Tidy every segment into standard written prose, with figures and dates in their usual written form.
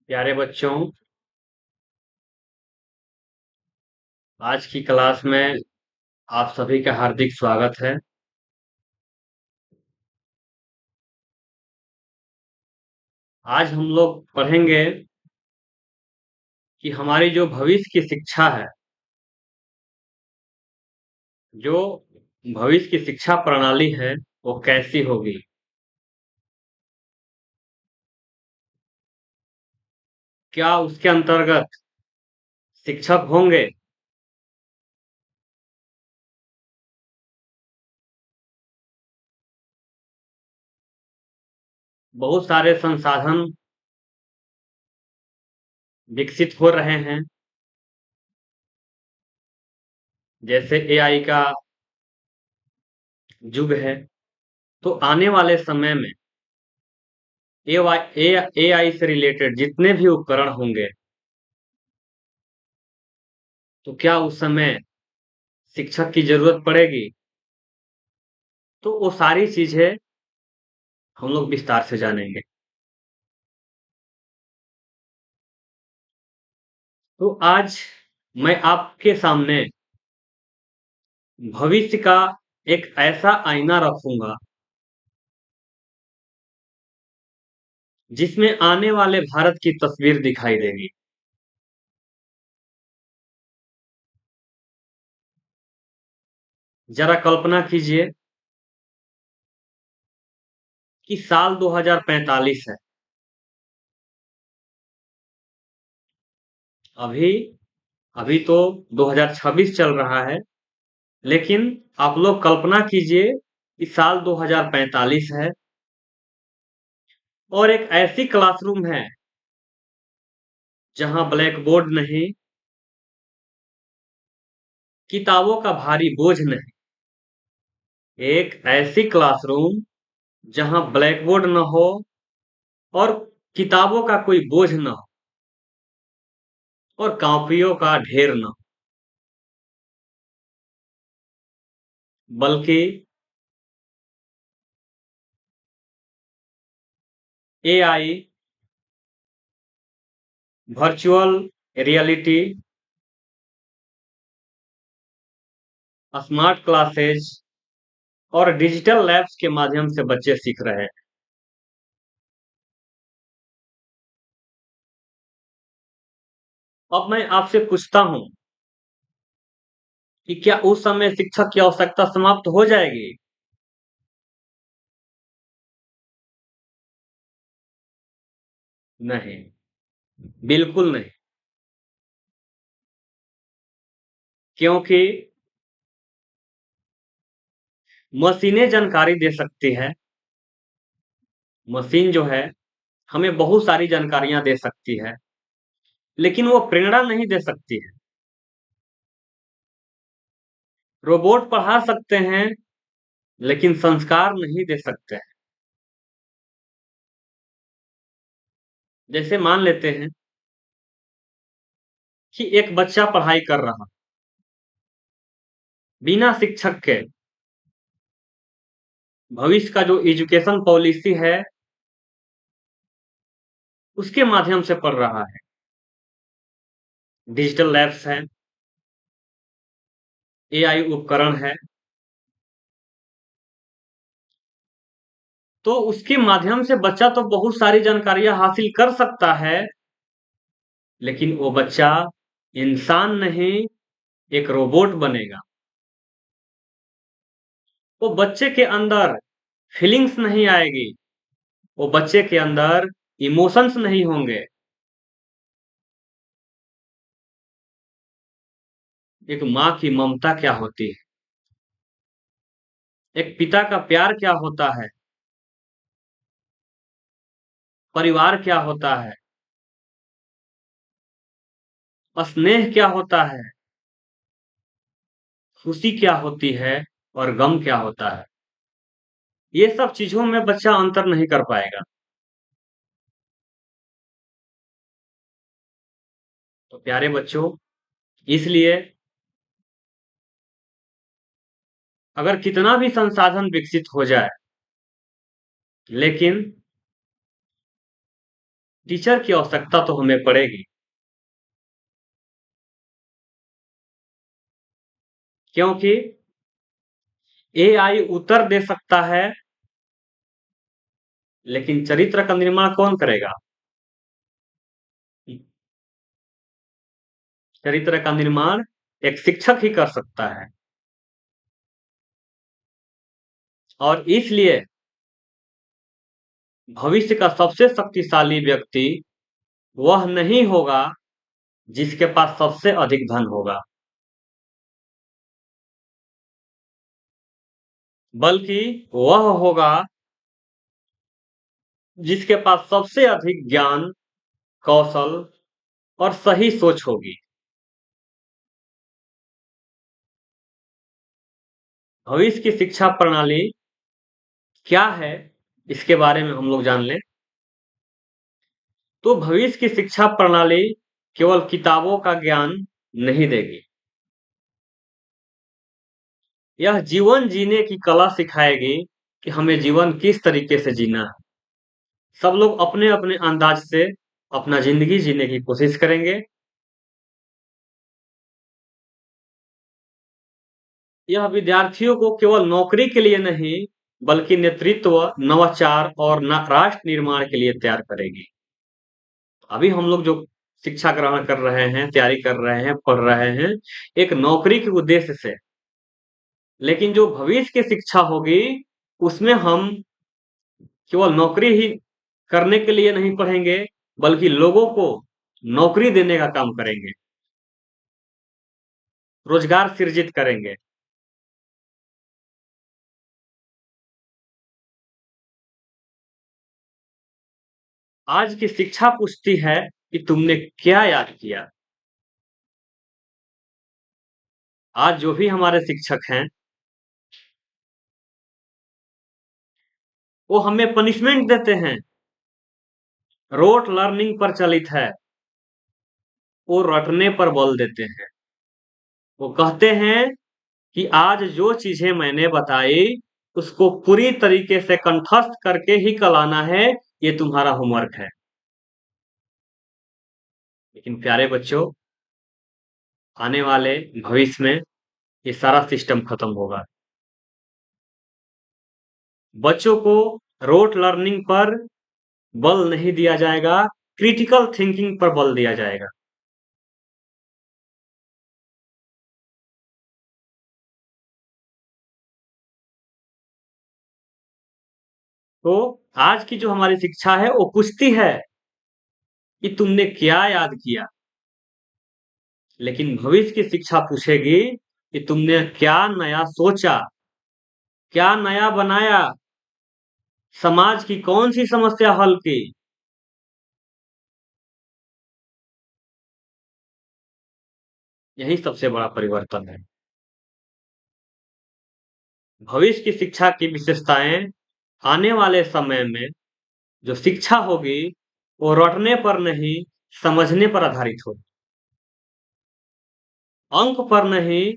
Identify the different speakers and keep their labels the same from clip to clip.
Speaker 1: प्यारे बच्चों, आज की क्लास में आप सभी का हार्दिक स्वागत है। आज हम लोग पढ़ेंगे कि हमारी जो भविष्य की शिक्षा है, जो भविष्य की शिक्षा प्रणाली है, वो कैसी होगी। क्या उसके अंतर्गत शिक्षक होंगे, बहुत सारे संसाधन विकसित हो रहे हैं, जैसे एआई का युग है। तो आने वाले समय में एआई से रिलेटेड जितने भी उपकरण होंगे, तो क्या उस समय शिक्षक की जरूरत पड़ेगी। तो वो सारी चीजें हम लोग विस्तार से जानेंगे। तो आज मैं आपके सामने भविष्य का एक ऐसा आईना रखूंगा जिसमें आने वाले भारत की तस्वीर दिखाई देगी। जरा कल्पना कीजिए कि साल 2045 है। अभी अभी तो 2026 चल रहा है, लेकिन आप लोग कल्पना कीजिए कि साल 2045 है और एक ऐसी क्लासरूम है जहां ब्लैक बोर्ड नहीं, किताबों का भारी बोझ नहीं। एक ऐसी क्लासरूम जहां ब्लैक बोर्ड न हो और किताबों का कोई बोझ न हो और कॉपियों का ढेर न हो, बल्कि AI, virtual reality, smart classes और डिजिटल लैब्स के माध्यम से बच्चे सीख रहे हैं। अब मैं आपसे पूछता हूं कि क्या उस समय शिक्षक की आवश्यकता समाप्त हो जाएगी। नहीं, बिल्कुल नहीं। क्योंकि मशीनें जानकारी दे सकती है। मशीन जो है हमें बहुत सारी जानकारियां दे सकती है, लेकिन वो प्रेरणा नहीं दे सकती है। रोबोट पढ़ा सकते हैं, लेकिन संस्कार नहीं दे सकते हैं। जैसे मान लेते हैं कि एक बच्चा पढ़ाई कर रहा, बिना शिक्षक के भविष्य का जो एजुकेशन पॉलिसी है उसके माध्यम से पढ़ रहा है। डिजिटल लैब्स है, एआई उपकरण है, तो उसके माध्यम से बच्चा तो बहुत सारी जानकारियां हासिल कर सकता है, लेकिन वो बच्चा इंसान नहीं, एक रोबोट बनेगा। वो बच्चे के अंदर फीलिंग्स नहीं आएगी, वो बच्चे के अंदर इमोशंस नहीं होंगे। एक माँ की ममता क्या होती है, एक पिता का प्यार क्या होता है, परिवार क्या होता है, स्नेह क्या होता है, खुशी क्या होती है और गम क्या होता है, ये सब चीजों में बच्चा अंतर नहीं कर पाएगा। तो प्यारे बच्चों, इसलिए अगर कितना भी संसाधन विकसित हो जाए, लेकिन टीचर की आवश्यकता तो हमें पड़ेगी, क्योंकि एआई उत्तर दे सकता है, लेकिन चरित्र का निर्माण कौन करेगा? चरित्र का निर्माण एक शिक्षक ही कर सकता है। और इसलिए भविष्य का सबसे शक्तिशाली व्यक्ति वह नहीं होगा जिसके पास सबसे अधिक धन होगा, बल्कि वह होगा जिसके पास सबसे अधिक ज्ञान, कौशल और सही सोच होगी। भविष्य की शिक्षा प्रणाली क्या है, इसके बारे में हम लोग जान लें। तो भविष्य की शिक्षा प्रणाली केवल किताबों का ज्ञान नहीं देगी, यह जीवन जीने की कला सिखाएगी कि हमें जीवन किस तरीके से जीना है। सब लोग अपने अपने अंदाज से अपना जिंदगी जीने की कोशिश करेंगे। यह विद्यार्थियों को केवल नौकरी के लिए नहीं, बल्कि नेतृत्व, नवाचार और राष्ट्र निर्माण के लिए तैयार करेगी। अभी हम लोग जो शिक्षा ग्रहण कर रहे हैं, तैयारी कर रहे हैं, पढ़ रहे हैं, एक नौकरी के उद्देश्य से। लेकिन जो भविष्य की शिक्षा होगी, उसमें हम केवल नौकरी ही करने के लिए नहीं पढ़ेंगे, बल्कि लोगों को नौकरी देने का काम करेंगे, रोजगार सृजित करेंगे। आज की शिक्षा पूछती है कि तुमने क्या याद किया। आज जो भी हमारे शिक्षक हैं, वो हमें पनिशमेंट देते हैं, रोट लर्निंग पर चलित है, वो रटने पर बल देते हैं। वो कहते हैं कि आज जो चीजें मैंने बताई, उसको पूरी तरीके से कंठस्थ करके ही कल आना है, ये तुम्हारा होमवर्क है। लेकिन प्यारे बच्चों, आने वाले भविष्य में ये सारा सिस्टम खत्म होगा। बच्चों को रोट लर्निंग पर बल नहीं दिया जाएगा, क्रिटिकल थिंकिंग पर बल दिया जाएगा। तो आज की जो हमारी शिक्षा है, वो पूछती है कि तुमने क्या याद किया, लेकिन भविष्य की शिक्षा पूछेगी कि तुमने क्या नया सोचा, क्या नया बनाया, समाज की कौन सी समस्या हल की। यही सबसे बड़ा परिवर्तन है। भविष्य की शिक्षा की विशेषताएं आने वाले समय में जो शिक्षा होगी, वो रटने पर नहीं, समझने पर आधारित होगी, अंक पर नहीं,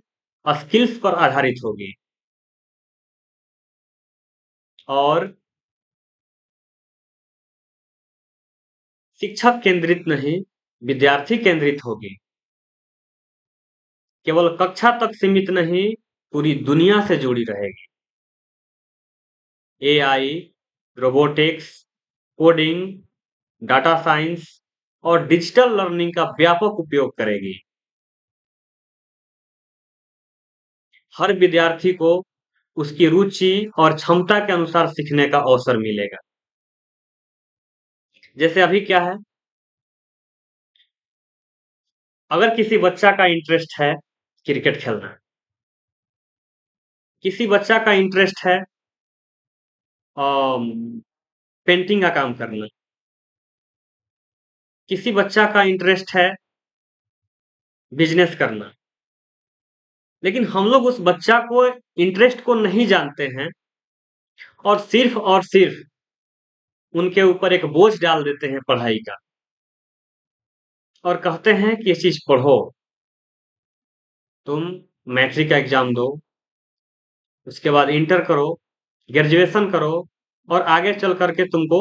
Speaker 1: स्किल्स पर आधारित होगी, और शिक्षक केंद्रित नहीं, विद्यार्थी केंद्रित होगी। केवल कक्षा तक सीमित नहीं, पूरी दुनिया से जुड़ी रहेगी। AI, robotics, coding, data science और डिजिटल लर्निंग का व्यापक उपयोग करेगी। हर विद्यार्थी को उसकी रुचि और क्षमता के अनुसार सीखने का अवसर मिलेगा। जैसे अभी क्या है, अगर किसी बच्चा का इंटरेस्ट है क्रिकेट खेलना, किसी बच्चा का इंटरेस्ट है पेंटिंग का काम करना, किसी बच्चा का इंटरेस्ट है बिजनेस करना, लेकिन हम लोग उस बच्चा को इंटरेस्ट को नहीं जानते हैं, और सिर्फ उनके ऊपर एक बोझ डाल देते हैं पढ़ाई का, और कहते हैं कि ये चीज पढ़ो, तुम मैट्रिक का एग्जाम दो, उसके बाद इंटर करो, ग्रेजुएशन करो, और आगे चल करके तुमको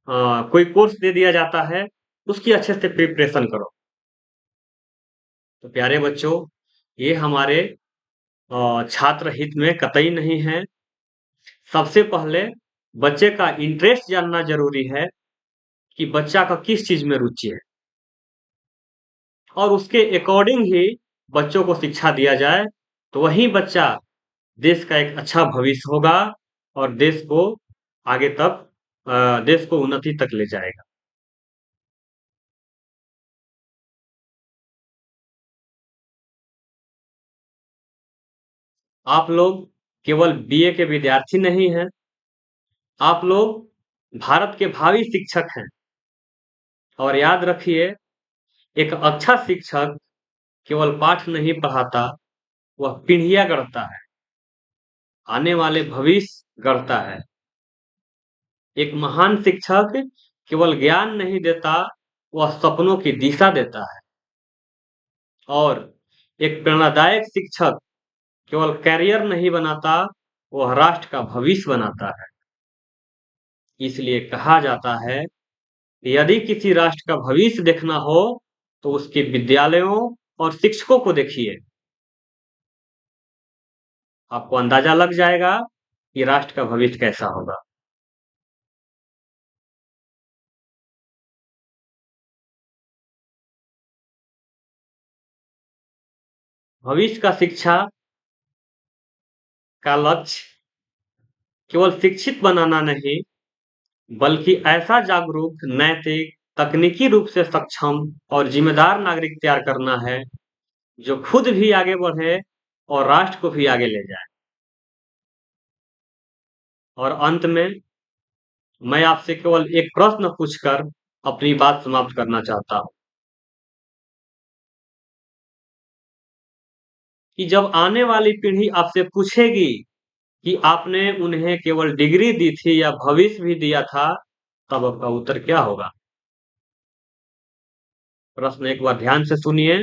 Speaker 1: कोई कोर्स दे दिया जाता है, उसकी अच्छे से प्रिपरेशन करो। तो प्यारे बच्चों, ये हमारे छात्र हित में कतई नहीं है। सबसे पहले बच्चे का इंटरेस्ट जानना जरूरी है कि बच्चा का किस चीज में रुचि है, और उसके अकॉर्डिंग ही बच्चों को शिक्षा दिया जाए, तो वही बच्चा देश का एक अच्छा भविष्य होगा और देश को आगे तक देश को उन्नति तक ले जाएगा। आप लोग केवल बीए के विद्यार्थी नहीं हैं, आप लोग भारत के भावी शिक्षक हैं। और याद रखिए, एक अच्छा शिक्षक केवल पाठ नहीं पढ़ाता, वह पीढ़ियां गढ़ता है, आने वाले भविष्य गढ़ता है। एक महान शिक्षक केवल ज्ञान नहीं देता, वह सपनों की दिशा देता है। और एक प्रेरणादायक शिक्षक केवल कैरियर नहीं बनाता, वह राष्ट्र का भविष्य बनाता है। इसलिए कहा जाता है कि यदि किसी राष्ट्र का भविष्य देखना हो तो उसके विद्यालयों और शिक्षकों को देखिए। आपको अंदाजा लग जाएगा कि राष्ट्र का भविष्य कैसा होगा। भविष्य का शिक्षा का लक्ष्य केवल शिक्षित बनाना नहीं, बल्कि ऐसा जागरूक, नैतिक, तकनीकी रूप से सक्षम और जिम्मेदार नागरिक तैयार करना है, जो खुद भी आगे बढ़े और राष्ट्र को भी आगे ले जाए। और अंत में मैं आपसे केवल एक प्रश्न पूछकर अपनी बात समाप्त करना चाहता हूँ कि जब आने वाली पीढ़ी आपसे पूछेगी कि आपने उन्हें केवल डिग्री दी थी या भविष्य भी दिया था, तब आपका उत्तर क्या होगा? प्रश्न एक बार ध्यान से सुनिए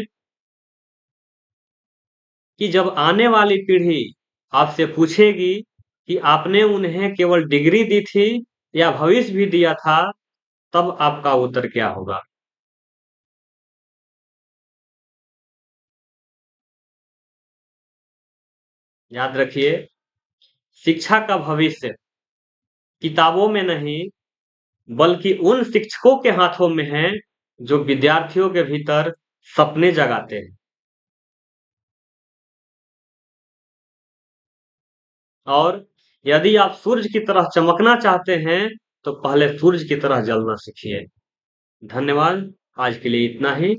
Speaker 1: कि जब आने वाली पीढ़ी आपसे पूछेगी कि आपने उन्हें केवल डिग्री दी थी या भविष्य भी दिया था, तब आपका उत्तर क्या होगा? याद रखिए, शिक्षा का भविष्य किताबों में नहीं, बल्कि उन शिक्षकों के हाथों में है जो विद्यार्थियों के भीतर सपने जगाते हैं। और यदि आप सूरज की तरह चमकना चाहते हैं, तो पहले सूरज की तरह जलना सीखिए। धन्यवाद। आज के लिए इतना ही।